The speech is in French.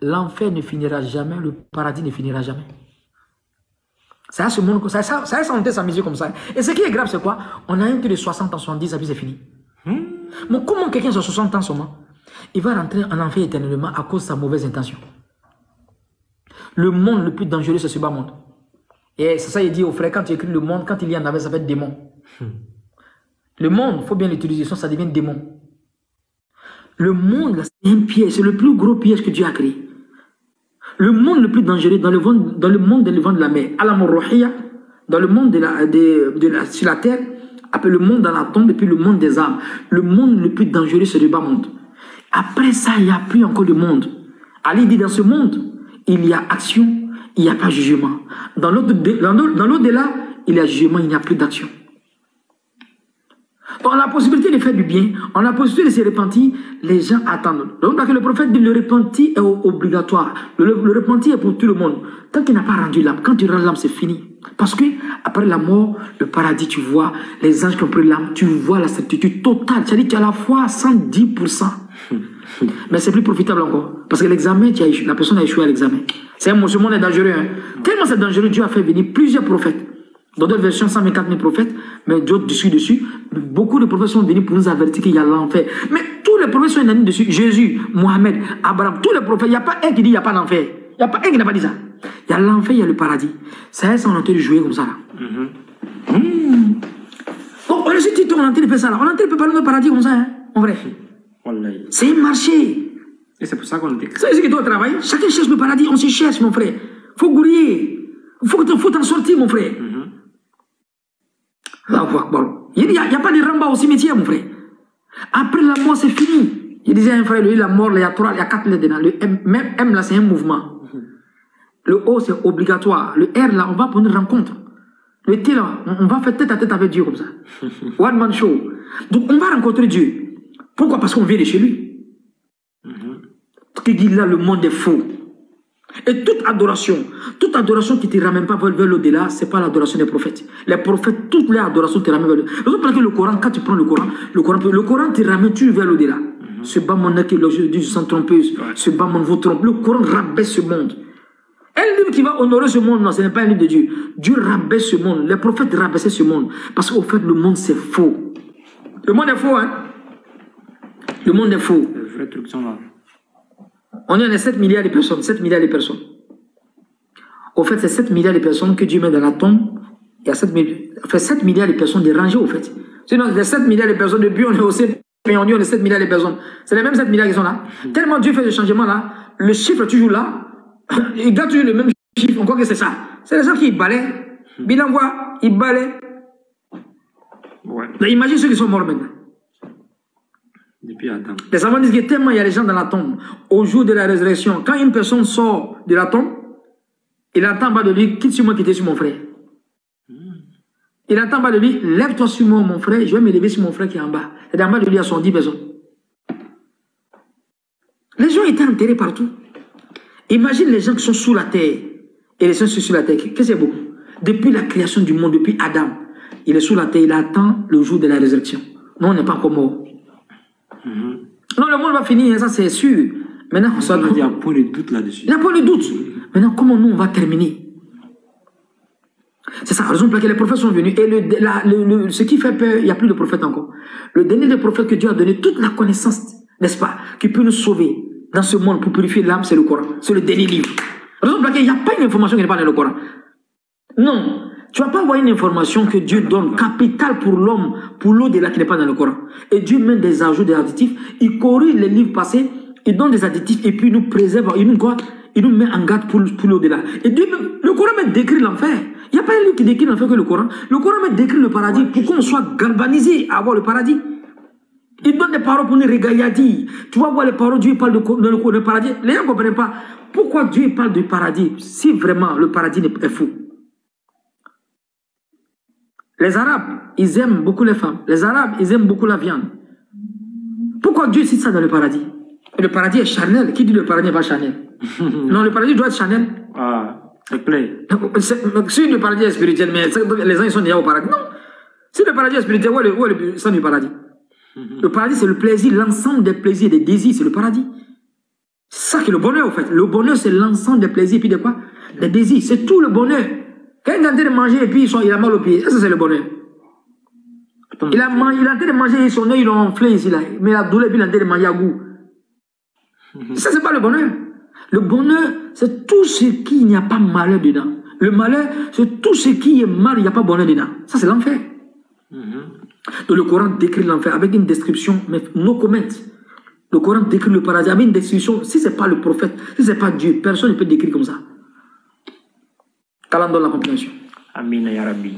l'enfer ne finira jamais, le paradis ne finira jamais. Ça a ce monde, ça a monter sa musique comme ça. Et ce qui est grave, c'est quoi? On a un peu de 60 ans, 70, et puis c'est fini. Mais comment quelqu'un sur 60 ans seulement, il va rentrer en enfer éternellement à cause de sa mauvaise intention? Le monde le plus dangereux, c'est ce bas monde. Et c'est ça, il dit aux frères, quand tu écris le monde, quand il y en avait, ça fait démon. Le monde, il faut bien l'utiliser, sinon ça devient démon. Le monde, c'est un piège, c'est le plus gros piège que Dieu a créé. Le monde le plus dangereux dans le monde des vents de la mer, dans le monde sur la terre, après le monde dans la tombe et puis le monde des âmes. Le monde le plus dangereux, c'est le bas monde. Après ça, il n'y a plus encore de monde. Ali dit, dans ce monde, il y a action, il n'y a pas jugement. Dans l'au-delà, il y a jugement, il n'y a plus d'action. On a la possibilité de faire du bien, on a la possibilité de se repentir, les gens attendent. Donc, parce que le prophète dit le repentir est obligatoire. Le repentir est pour tout le monde. Tant qu'il n'a pas rendu l'âme, quand tu rends l'âme, c'est fini. Parce que après la mort, le paradis, tu vois, les anges qui ont pris l'âme, tu vois la certitude totale. C'est-à-dire qu'il y a la foi à 110%. Mais c'est plus profitable encore. Parce que l'examen, la personne a échoué à l'examen. Ce monde est dangereux. Hein. Tellement c'est dangereux, Dieu a fait venir plusieurs prophètes. Dans d'autres versions, 124 000 prophètes, mais d'autres dessus. Beaucoup de prophètes sont venus pour nous avertir qu'il y a l'enfer. Mais tous les prophètes sont venus dessus. Jésus, Mohamed, Abraham, tous les prophètes. Il n'y a pas un qui dit qu'il n'y a pas d'enfer. Il n'y a pas un qui n'a pas dit ça. Il y a l'enfer, il y a le paradis. Ça, on est en train de jouer comme ça. Là. Donc, on est sur TikTok, on est en train de faire ça. Là. On est en train de parler de paradis comme ça, hein, en vrai. C'est un marché. Et c'est pour ça qu'on dit. C'est ce qui doit travailler. Chacun cherche le paradis, on se cherche, mon frère. Il faut gouiller. Il faut t'en sortir, mon frère. Il n'y a pas de ramba au cimetière, mon frère. Après la mort, c'est fini. Il disait à un frère, lui, la mort, il y a 4 lettres dedans. Le M, là, c'est un mouvement. Le O, c'est obligatoire. Le R, là, on va pour une rencontre. Le T, là, on va faire tête à tête avec Dieu comme ça. One man show. Donc, on va rencontrer Dieu. Pourquoi? Parce qu'on vient de chez lui. Qui dit là, le monde est faux. Et toute adoration qui ne te ramène pas vers l'au-delà, ce n'est pas l'adoration des prophètes. Les prophètes, toutes les adorations te ramènent vers l'au-delà. Parce que le Coran, quand tu prends le Coran te ramène toujours vers l'au-delà. Ce bas monde qui est l'objet du sang trompeuse, ce bas monde vous trompe. Le Coran rabaisse ce monde. Un livre qui va honorer ce monde, non, ce n'est pas un livre de Dieu. Dieu rabaisse ce monde. Les prophètes rabaissaient ce monde. Parce qu'au fait, le monde, c'est faux. Le monde est faux, hein. Le monde est faux. Les vrais trucs sont là. On est à 7 milliards de personnes, 7 milliards de personnes. Au fait, c'est 7 milliards de personnes que Dieu met dans la tombe. Il y a 7 milliards de personnes dérangées, au fait. Sinon, les 7 milliards de personnes, depuis on est au 7 milliards, on est 7 milliards de personnes. C'est les mêmes 7 milliards qui sont là. Tellement Dieu fait des changements là, le chiffre est toujours là. Il garde toujours le même chiffre, on croit que c'est ça. C'est les gens qui balaient. Bilan voit, ils balaient. Ouais. Là, imagine ceux qui sont morts maintenant. Depuis Adam. Les savants disent que tellement il y a des gens dans la tombe, au jour de la résurrection, quand une personne sort de la tombe, il entend en bas de lui, quitte sur moi, quitter sur mon frère. Il entend en bas de lui, lève-toi sur moi, mon frère, je vais me lever sur mon frère qui est en bas. Et en bas de lui, il y a 70 personnes. Les gens étaient enterrés partout. Imagine les gens qui sont sous la terre, et les gens qui sont sur la terre. Qu'est-ce que c'est beaucoup? Depuis la création du monde, depuis Adam, il est sous la terre, il attend le jour de la résurrection. Nous, on n'est pas encore morts. Non, le monde va finir, ça c'est sûr. Maintenant, il n'y a point de doute là-dessus. Il n'y a pas de doute. Maintenant, comment nous, on va terminer? C'est ça, la raison pour laquelle les prophètes sont venus. Et ce qui fait peur, il n'y a plus de prophètes encore. Le dernier des prophètes que Dieu a donné, toute la connaissance, n'est-ce pas, qui peut nous sauver dans ce monde pour purifier l'âme, c'est le Coran. C'est le dernier livre. La raison pour laquelle il n'y a pas une information qui n'est pas dans le Coran. Non. Tu ne vas pas avoir une information que Dieu donne, capitale pour l'homme, pour l'au-delà qui n'est pas dans le Coran. Et Dieu met des ajouts, des additifs, il corrige les livres passés, il donne des additifs et puis il nous préserve, il nous met en garde pour l'au-delà. Et Dieu, le Coran met décrit l'enfer. Il n'y a pas un livre qui décrit l'enfer que le Coran. Le Coran met décrit le paradis pour qu'on soit galvanisé à avoir le paradis. Il donne des paroles pour nous régailler. Tu vas voir les paroles, Dieu parle de paradis. Les gens ne comprennent pas pourquoi Dieu parle du paradis si vraiment le paradis est fou. Les Arabes, ils aiment beaucoup les femmes. Les Arabes, ils aiment beaucoup la viande. Pourquoi Dieu cite ça dans le paradis? Et le paradis est charnel. Qui dit le paradis n'est pas charnel? Non, le paradis doit être charnel. Ah, c'est clair. Si le paradis est spirituel, mais les gens ils sont déjà au paradis. Non. Si le paradis est spirituel, où est le sang du paradis? Le paradis, c'est le plaisir, l'ensemble des plaisirs et des désirs, c'est le paradis. C'est ça qui est le bonheur, en fait. Le bonheur, c'est l'ensemble des plaisirs, et puis de quoi? Des désirs. C'est tout le bonheur. Quand il est en train de manger, et puis il a mal au pied, ça, c'est le bonheur. Il est en train de manger, son œil, il a enflé ici, là. Mais la douleur, puis il est en train de manger à goût. Ça, c'est pas le bonheur. Le bonheur, c'est tout ce qui n'y a pas malheur dedans. Le malheur, c'est tout ce qui est mal, il n'y a pas bonheur dedans. Ça, c'est l'enfer. Donc, le Coran décrit l'enfer avec une description, mais no comment. Le Coran décrit le paradis avec une description. Si ce n'est pas le prophète, si ce n'est pas Dieu, personne ne peut décrire comme ça. Qu'Allah donne la compréhension. Amin ya Rabbi.